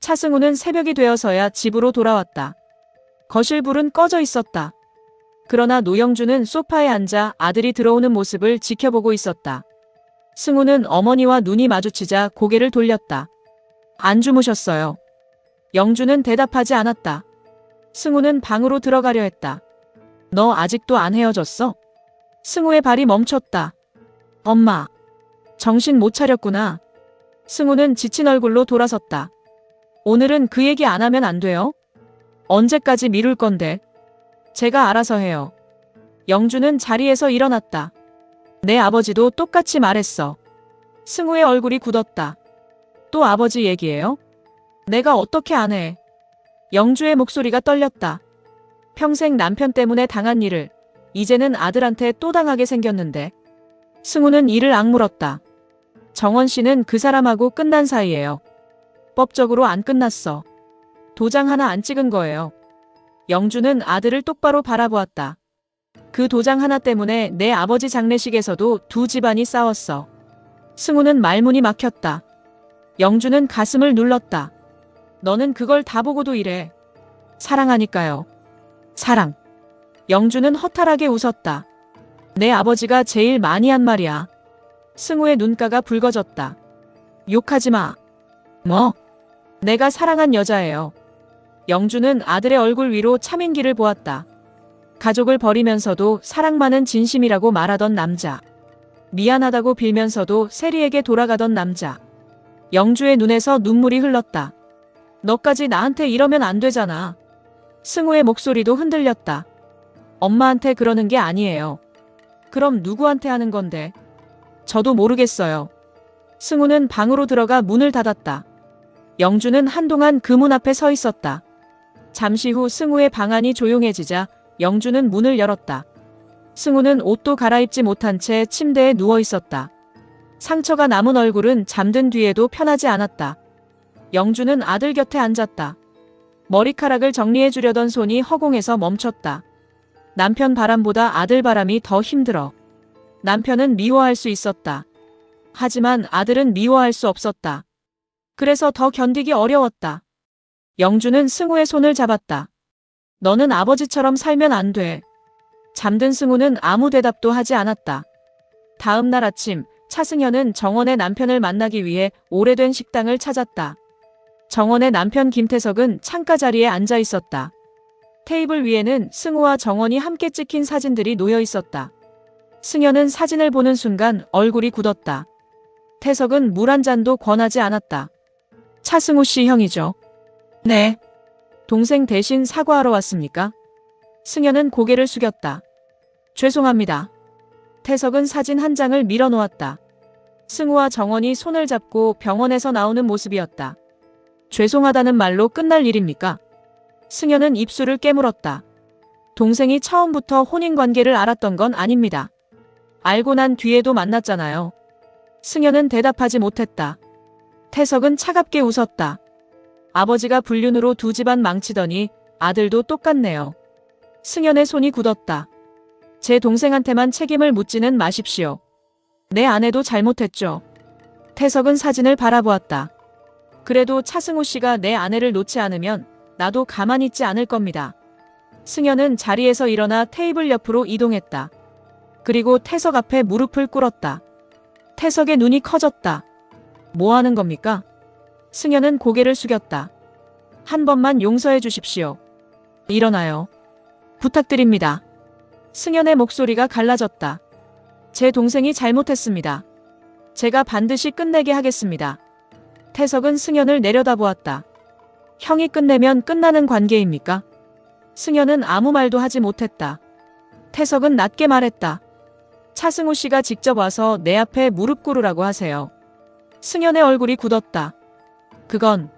차승우는 새벽이 되어서야 집으로 돌아왔다. 거실 불은 꺼져 있었다. 그러나 노영주는 소파에 앉아 아들이 들어오는 모습을 지켜보고 있었다. 승우는 어머니와 눈이 마주치자 고개를 돌렸다. 안 주무셨어요. 영주는 대답하지 않았다. 승우는 방으로 들어가려 했다. 너 아직도 안 헤어졌어? 승우의 발이 멈췄다. 엄마. 정신 못 차렸구나. 승우는 지친 얼굴로 돌아섰다. 오늘은 그 얘기 안 하면 안 돼요? 언제까지 미룰 건데? 제가 알아서 해요. 영주는 자리에서 일어났다. 내 아버지도 똑같이 말했어. 승우의 얼굴이 굳었다. 또 아버지 얘기예요? 내가 어떻게 안 해? 영주의 목소리가 떨렸다. 평생 남편 때문에 당한 일을 이제는 아들한테 또 당하게 생겼는데. 승우는 이를 악물었다. 정원 씨는 그 사람하고 끝난 사이예요. 법적으로 안 끝났어. 도장 하나 안 찍은 거예요. 영주는 아들을 똑바로 바라보았다. 그 도장 하나 때문에 내 아버지 장례식에서도 두 집안이 싸웠어. 승우는 말문이 막혔다. 영주는 가슴을 눌렀다. 너는 그걸 다 보고도 이래. 사랑하니까요. 사랑. 영주는 허탈하게 웃었다. 내 아버지가 제일 많이 한 말이야. 승우의 눈가가 붉어졌다. 욕하지 마. 뭐? 내가 사랑한 여자예요. 영주는 아들의 얼굴 위로 차민기를 보았다. 가족을 버리면서도 사랑만은 진심이라고 말하던 남자. 미안하다고 빌면서도 세리에게 돌아가던 남자. 영주의 눈에서 눈물이 흘렀다. 너까지 나한테 이러면 안 되잖아. 승우의 목소리도 흔들렸다. 엄마한테 그러는 게 아니에요. 그럼 누구한테 하는 건데? 저도 모르겠어요. 승우는 방으로 들어가 문을 닫았다. 영주는 한동안 그 문 앞에 서 있었다. 잠시 후 승우의 방안이 조용해지자 영주는 문을 열었다. 승우는 옷도 갈아입지 못한 채 침대에 누워 있었다. 상처가 남은 얼굴은 잠든 뒤에도 편하지 않았다. 영주는 아들 곁에 앉았다. 머리카락을 정리해 주려던 손이 허공에서 멈췄다. 남편 바람보다 아들 바람이 더 힘들어. 남편은 미워할 수 있었다. 하지만 아들은 미워할 수 없었다. 그래서 더 견디기 어려웠다. 영주는 승우의 손을 잡았다. 너는 아버지처럼 살면 안 돼. 잠든 승우는 아무 대답도 하지 않았다. 다음 날 아침, 차승현은 정원의 남편을 만나기 위해 오래된 식당을 찾았다. 정원의 남편 김태석은 창가 자리에 앉아 있었다. 테이블 위에는 승우와 정원이 함께 찍힌 사진들이 놓여 있었다. 승현은 사진을 보는 순간 얼굴이 굳었다. 태석은 물 한 잔도 권하지 않았다. 차승우 씨 형이죠? 네. 동생 대신 사과하러 왔습니까? 승현은 고개를 숙였다. 죄송합니다. 태석은 사진 한 장을 밀어놓았다. 승우와 정원이 손을 잡고 병원에서 나오는 모습이었다. 죄송하다는 말로 끝날 일입니까? 승현은 입술을 깨물었다. 동생이 처음부터 혼인관계를 알았던 건 아닙니다. 알고 난 뒤에도 만났잖아요. 승현은 대답하지 못했다. 태석은 차갑게 웃었다. 아버지가 불륜으로 두 집안 망치더니 아들도 똑같네요. 승현의 손이 굳었다. 제 동생한테만 책임을 묻지는 마십시오. 내 아내도 잘못했죠. 태석은 사진을 바라보았다. 그래도 차승우 씨가 내 아내를 놓지 않으면 나도 가만히 있지 않을 겁니다. 승현은 자리에서 일어나 테이블 옆으로 이동했다. 그리고 태석 앞에 무릎을 꿇었다. 태석의 눈이 커졌다. 뭐 하는 겁니까? 승현은 고개를 숙였다. 한 번만 용서해 주십시오. 일어나요. 부탁드립니다. 승현의 목소리가 갈라졌다. 제 동생이 잘못했습니다. 제가 반드시 끝내게 하겠습니다. 태석은 승현을 내려다보았다. 형이 끝내면 끝나는 관계입니까? 승현은 아무 말도 하지 못했다. 태석은 낮게 말했다. 차승우 씨가 직접 와서 내 앞에 무릎 꿇으라고 하세요. 승현의 얼굴이 굳었다. 그건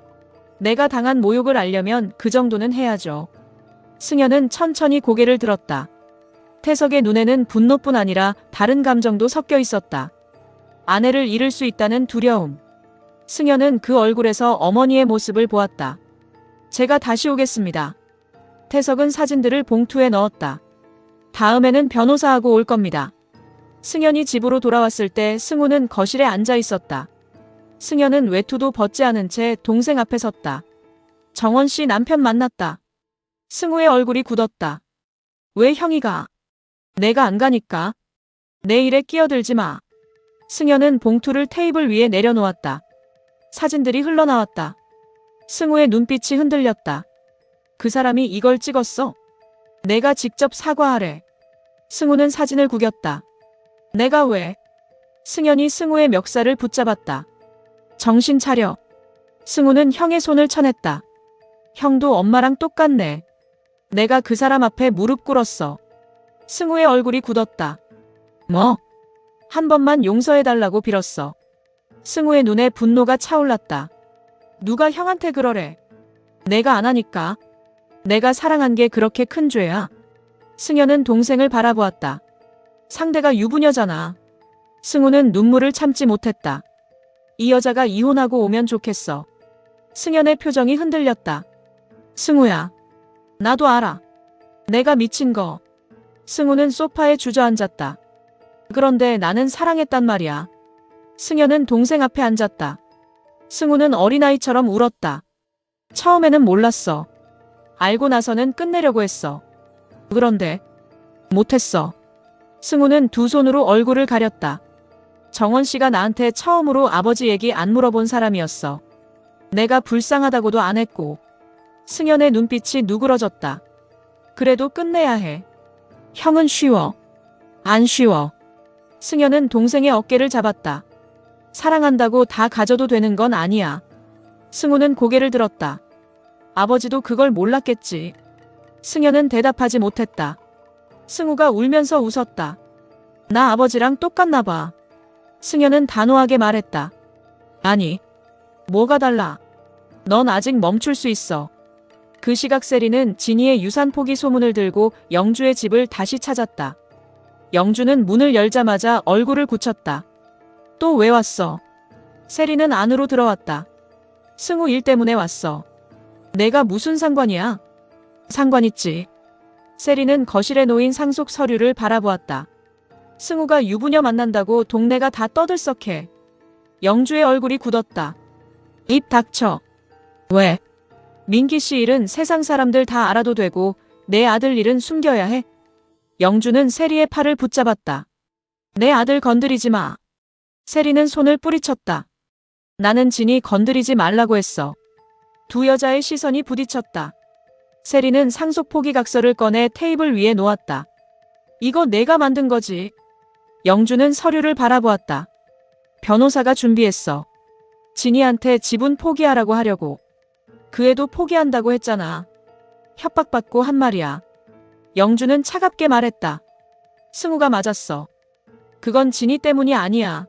내가 당한 모욕을 알려면 그 정도는 해야죠. 승현은 천천히 고개를 들었다. 태석의 눈에는 분노뿐 아니라 다른 감정도 섞여 있었다. 아내를 잃을 수 있다는 두려움. 승현은 그 얼굴에서 어머니의 모습을 보았다. 제가 다시 오겠습니다. 태석은 사진들을 봉투에 넣었다. 다음에는 변호사하고 올 겁니다. 승현이 집으로 돌아왔을 때 승우는 거실에 앉아 있었다. 승현은 외투도 벗지 않은 채 동생 앞에 섰다. 정원 씨 남편 만났다. 승우의 얼굴이 굳었다. 왜 형이 가? 내가 안 가니까. 내 일에 끼어들지 마. 승현은 봉투를 테이블 위에 내려놓았다. 사진들이 흘러나왔다. 승우의 눈빛이 흔들렸다. 그 사람이 이걸 찍었어? 내가 직접 사과하래. 승우는 사진을 구겼다. 내가 왜? 승현이 승우의 멱살을 붙잡았다. 정신 차려. 승우는 형의 손을 쳐냈다. 형도 엄마랑 똑같네. 내가 그 사람 앞에 무릎 꿇었어. 승우의 얼굴이 굳었다. 뭐? 한 번만 용서해달라고 빌었어. 승우의 눈에 분노가 차올랐다. 누가 형한테 그러래? 내가 안 하니까. 내가 사랑한 게 그렇게 큰 죄야. 승현은 동생을 바라보았다. 상대가 유부녀잖아. 승우는 눈물을 참지 못했다. 이 여자가 이혼하고 오면 좋겠어. 승현의 표정이 흔들렸다. 승우야. 나도 알아. 내가 미친 거. 승우는 소파에 주저앉았다. 그런데 나는 사랑했단 말이야. 승현은 동생 앞에 앉았다. 승우는 어린아이처럼 울었다. 처음에는 몰랐어. 알고 나서는 끝내려고 했어. 그런데 못했어. 승우는 두 손으로 얼굴을 가렸다. 정원 씨가 나한테 처음으로 아버지 얘기 안 물어본 사람이었어. 내가 불쌍하다고도 안 했고. 승현의 눈빛이 누그러졌다. 그래도 끝내야 해. 형은 쉬워. 안 쉬워. 승현은 동생의 어깨를 잡았다. 사랑한다고 다 가져도 되는 건 아니야. 승우는 고개를 들었다. 아버지도 그걸 몰랐겠지. 승현은 대답하지 못했다. 승우가 울면서 웃었다. 나 아버지랑 똑같나 봐. 승현은 단호하게 말했다. 아니, 뭐가 달라? 넌 아직 멈출 수 있어. 그 시각 세리는 진이의 유산 포기 소문을 들고 영주의 집을 다시 찾았다. 영주는 문을 열자마자 얼굴을 굳혔다. 또 왜 왔어? 세리는 안으로 들어왔다. 승우 일 때문에 왔어. 내가 무슨 상관이야? 상관 있지. 세리는 거실에 놓인 상속 서류를 바라보았다. 승우가 유부녀 만난다고 동네가 다 떠들썩해. 영주의 얼굴이 굳었다. 입 닥쳐. 왜? 민기 씨 일은 세상 사람들 다 알아도 되고 내 아들 일은 숨겨야 해. 영주는 세리의 팔을 붙잡았다. 내 아들 건드리지 마. 세리는 손을 뿌리쳤다. 나는 진이 건드리지 말라고 했어. 두 여자의 시선이 부딪혔다. 세리는 상속 포기각서를 꺼내 테이블 위에 놓았다. 이거 내가 만든 거지. 영주는 서류를 바라보았다. 변호사가 준비했어. 진이한테 지분 포기하라고 하려고. 그 애도 포기한다고 했잖아. 협박받고 한 말이야. 영주는 차갑게 말했다. 승우가 맞았어. 그건 진이 때문이 아니야.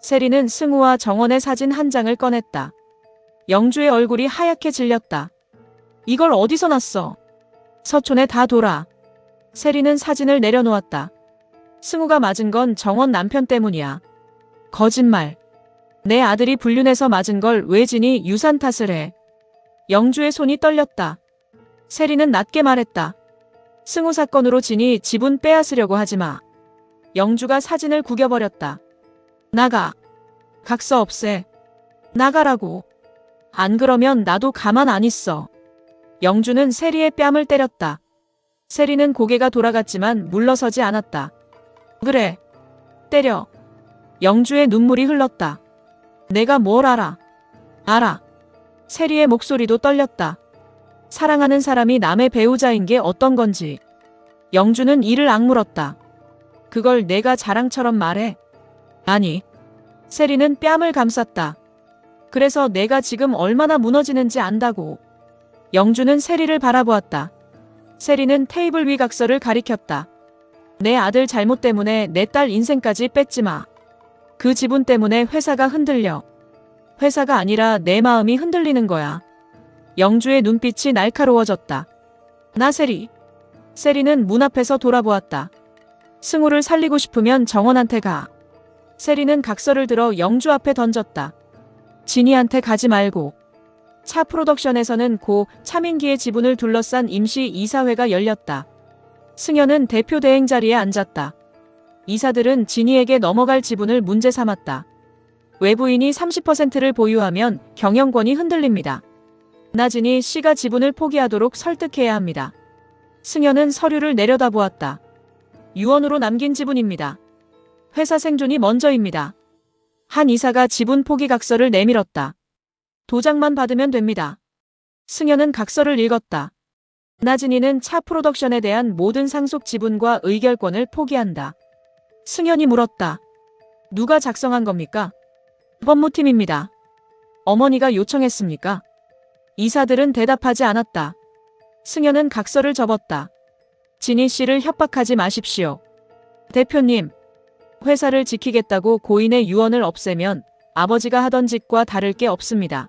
세리는 승우와 정원의 사진 한 장을 꺼냈다. 영주의 얼굴이 하얗게 질렸다. 이걸 어디서 났어? 서촌에 다 돌아. 세리는 사진을 내려놓았다. 승우가 맞은 건 정원 남편 때문이야. 거짓말. 내 아들이 불륜해서 맞은 걸 왜 진이 유산 탓을 해? 영주의 손이 떨렸다. 세리는 낮게 말했다. 승우 사건으로 진이 지분 빼앗으려고 하지 마. 영주가 사진을 구겨버렸다. 나가. 각서 없애. 나가라고. 안 그러면 나도 가만 안 있어. 영주는 세리의 뺨을 때렸다. 세리는 고개가 돌아갔지만 물러서지 않았다. 그래. 때려. 영주의 눈물이 흘렀다. 내가 뭘 알아? 알아. 세리의 목소리도 떨렸다. 사랑하는 사람이 남의 배우자인 게 어떤 건지. 영주는 이를 악물었다. 그걸 내가 자랑처럼 말해. 아니. 세리는 뺨을 감쌌다. 그래서 내가 지금 얼마나 무너지는지 안다고. 영주는 세리를 바라보았다. 세리는 테이블 위 각서를 가리켰다. 내 아들 잘못 때문에 내 딸 인생까지 뺏지 마. 그 지분 때문에 회사가 흔들려. 회사가 아니라 내 마음이 흔들리는 거야. 영주의 눈빛이 날카로워졌다. 나 세리. 세리는 문 앞에서 돌아보았다. 승우를 살리고 싶으면 정원한테 가. 세리는 각서를 들어 영주 앞에 던졌다. 진이한테 가지 말고. 차 프로덕션에서는 고 차민기의 지분을 둘러싼 임시 이사회가 열렸다. 승현은 대표 대행 자리에 앉았다. 이사들은 진이에게 넘어갈 지분을 문제 삼았다. 외부인이 30%를 보유하면 경영권이 흔들립니다. 나진이 씨가 지분을 포기하도록 설득해야 합니다. 승현은 서류를 내려다보았다. 유언으로 남긴 지분입니다. 회사 생존이 먼저입니다. 한 이사가 지분 포기 각서를 내밀었다. 도장만 받으면 됩니다. 승현은 각서를 읽었다. 나진이는 차 프로덕션에 대한 모든 상속 지분과 의결권을 포기한다. 승현이 물었다. 누가 작성한 겁니까? 법무팀입니다. 어머니가 요청했습니까? 이사들은 대답하지 않았다. 승현은 각서를 접었다. 진희 씨를 협박하지 마십시오. 대표님, 회사를 지키겠다고 고인의 유언을 없애면 아버지가 하던 짓과 다를 게 없습니다.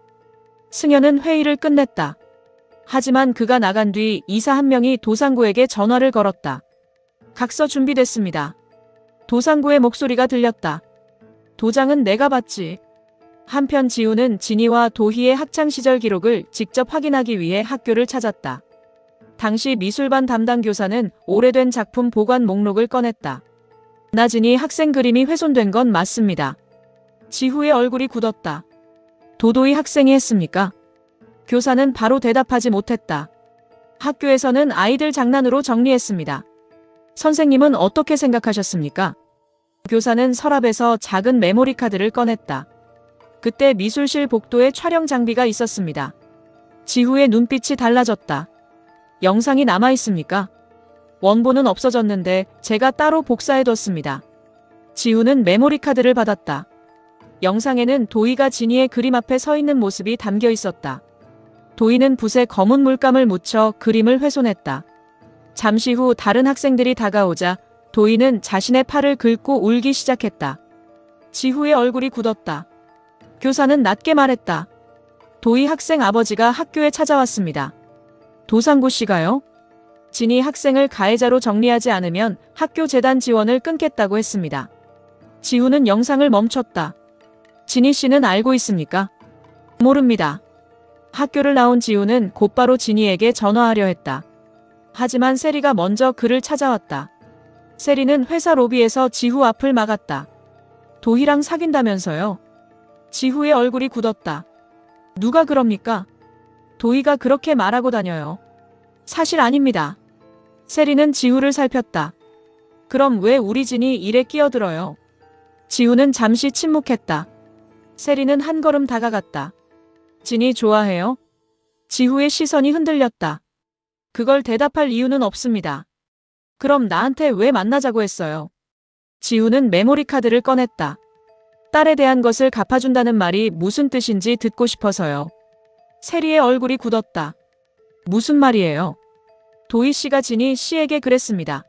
승현은 회의를 끝냈다. 하지만 그가 나간 뒤 이사 한 명이 도상구에게 전화를 걸었다. 각서 준비됐습니다. 도상구의 목소리가 들렸다. 도장은 내가 받지. 한편 지우는 진희와 도희의 학창시절 기록을 직접 확인하기 위해 학교를 찾았다. 당시 미술반 담당 교사는 오래된 작품 보관 목록을 꺼냈다. 나진이 학생 그림이 훼손된 건 맞습니다. 지후의 얼굴이 굳었다. 도도희 학생이 했습니까? 교사는 바로 대답하지 못했다. 학교에서는 아이들 장난으로 정리했습니다. 선생님은 어떻게 생각하셨습니까? 교사는 서랍에서 작은 메모리 카드를 꺼냈다. 그때 미술실 복도에 촬영 장비가 있었습니다. 지후의 눈빛이 달라졌다. 영상이 남아있습니까? 원본은 없어졌는데 제가 따로 복사해뒀습니다. 지우는 메모리 카드를 받았다. 영상에는 도희가 진희의 그림 앞에 서 있는 모습이 담겨 있었다. 도희는 붓에 검은 물감을 묻혀 그림을 훼손했다. 잠시 후 다른 학생들이 다가오자 도희는 자신의 팔을 긁고 울기 시작했다. 지후의 얼굴이 굳었다. 교사는 낮게 말했다. 도희 학생 아버지가 학교에 찾아왔습니다. 도상구 씨가요? 진희 학생을 가해자로 정리하지 않으면 학교 재단 지원을 끊겠다고 했습니다. 지우는 영상을 멈췄다. 진희 씨는 알고 있습니까? 모릅니다. 학교를 나온 지우는 곧바로 진희에게 전화하려 했다. 하지만 세리가 먼저 그를 찾아왔다. 세리는 회사 로비에서 지후 앞을 막았다. 도희랑 사귄다면서요? 지후의 얼굴이 굳었다. 누가 그럽니까? 도희가 그렇게 말하고 다녀요. 사실 아닙니다. 세리는 지후를 살폈다. 그럼 왜 우리 진이 일에 끼어들어요? 지후는 잠시 침묵했다. 세리는 한 걸음 다가갔다. 진이 좋아해요? 지후의 시선이 흔들렸다. 그걸 대답할 이유는 없습니다. 그럼 나한테 왜 만나자고 했어요? 지후는 메모리 카드를 꺼냈다. 딸에 대한 것을 갚아준다는 말이 무슨 뜻인지 듣고 싶어서요. 세리의 얼굴이 굳었다. 무슨 말이에요? 도희 씨가 진희 씨에게 그랬습니다.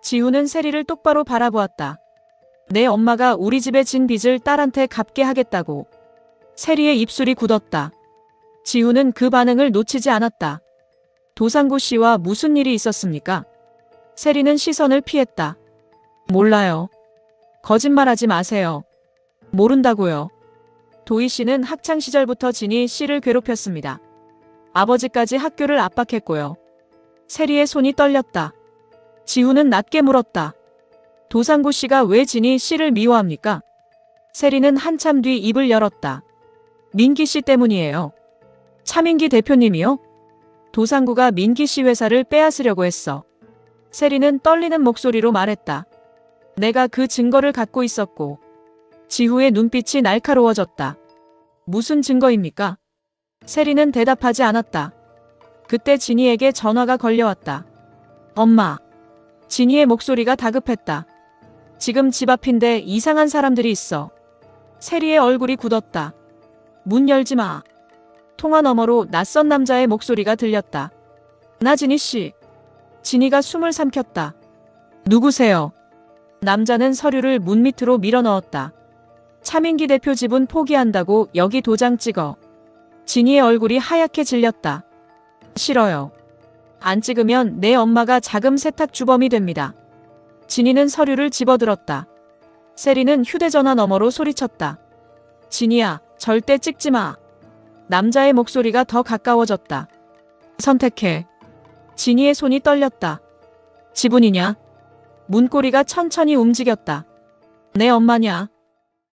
지우는 세리를 똑바로 바라보았다. 내 엄마가 우리 집에 진 빚을 딸한테 갚게 하겠다고. 세리의 입술이 굳었다. 지우는 그 반응을 놓치지 않았다. 도상구 씨와 무슨 일이 있었습니까? 세리는 시선을 피했다. 몰라요. 거짓말하지 마세요. 모른다고요. 도희 씨는 학창시절부터 진희 씨를 괴롭혔습니다. 아버지까지 학교를 압박했고요. 세리의 손이 떨렸다. 지우는 낮게 물었다. 도상구 씨가 왜 진희 씨를 미워합니까? 세리는 한참 뒤 입을 열었다. 민기 씨 때문이에요. 차민기 대표님이요? 도상구가 민기 씨 회사를 빼앗으려고 했어. 세리는 떨리는 목소리로 말했다. 내가 그 증거를 갖고 있었고. 지후의 눈빛이 날카로워졌다. 무슨 증거입니까? 세리는 대답하지 않았다. 그때 진희에게 전화가 걸려왔다. 엄마. 진희의 목소리가 다급했다. 지금 집 앞인데 이상한 사람들이 있어. 세리의 얼굴이 굳었다. 문 열지 마. 통화 너머로 낯선 남자의 목소리가 들렸다. 나 진희 씨. 진희가 숨을 삼켰다. 누구세요? 남자는 서류를 문 밑으로 밀어 넣었다. 차민기 대표 지분 포기한다고 여기 도장 찍어. 진희의 얼굴이 하얗게 질렸다. 싫어요. 안 찍으면 내 엄마가 자금 세탁 주범이 됩니다. 진희는 서류를 집어들었다. 세리는 휴대전화 너머로 소리쳤다. 진희야, 절대 찍지 마. 남자의 목소리가 더 가까워졌다. 선택해. 진희의 손이 떨렸다. 지분이냐? 문고리가 천천히 움직였다. 내 엄마냐?